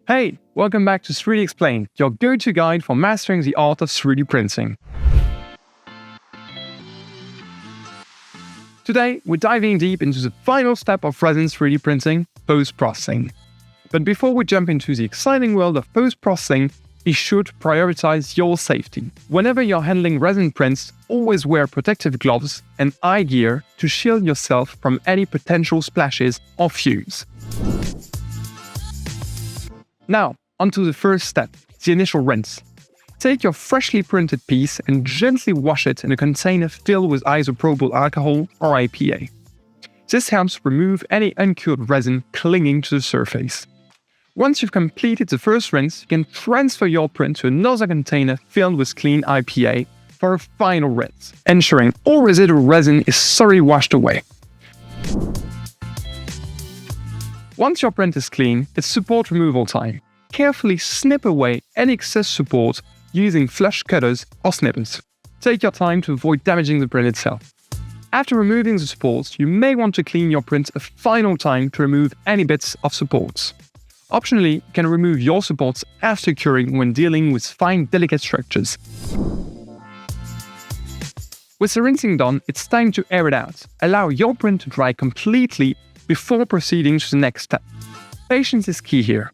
Hey, welcome back to 3D Explained, your go-to guide for mastering the art of 3D printing. Today, we're diving deep into the final step of resin 3D printing, post-processing. But before we jump into the exciting world of post-processing, be sure to prioritize your safety. Whenever you're handling resin prints, always wear protective gloves and eye gear to shield yourself from any potential splashes or fumes. Now, onto the first step, the initial rinse. Take your freshly printed piece and gently wash it in a container filled with isopropyl alcohol or IPA. This helps remove any uncured resin clinging to the surface. Once you've completed the first rinse, you can transfer your print to another container filled with clean IPA for a final rinse, ensuring all residual resin is thoroughly washed away. Once your print is clean, it's support removal time. Carefully snip away any excess support using flush cutters or snippers. Take your time to avoid damaging the print itself. After removing the supports, you may want to clean your print a final time to remove any bits of supports. Optionally, you can remove your supports after curing when dealing with fine, delicate structures. With the rinsing done, it's time to air it out. Allow your print to dry completely before proceeding to the next step. Patience is key here.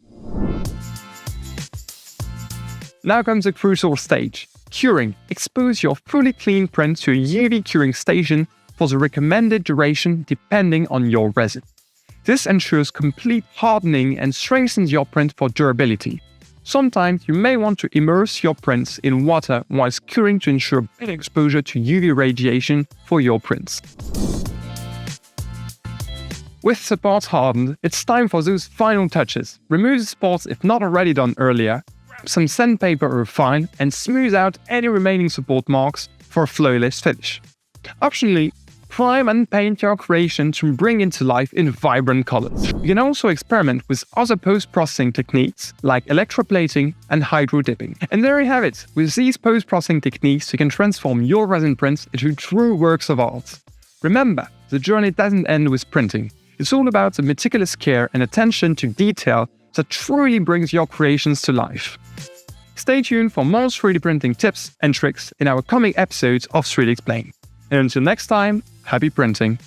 Now comes the crucial stage, curing. Expose your fully clean print to a UV curing station for the recommended duration depending on your resin. This ensures complete hardening and strengthens your print for durability. Sometimes you may want to immerse your prints in water whilst curing to ensure better exposure to UV radiation for your prints. With the parts hardened, it's time for those final touches. Remove the spots if not already done earlier, grab some sandpaper or fine, and smooth out any remaining support marks for a flawless finish. Optionally, prime and paint your creation to bring it to life in vibrant colors. You can also experiment with other post-processing techniques like electroplating and hydro-dipping. And there you have it. With these post-processing techniques, you can transform your resin prints into true works of art. Remember, the journey doesn't end with printing. It's all about the meticulous care and attention to detail that truly brings your creations to life. Stay tuned for more 3D printing tips and tricks in our coming episodes of 3D Explained. And until next time, happy printing!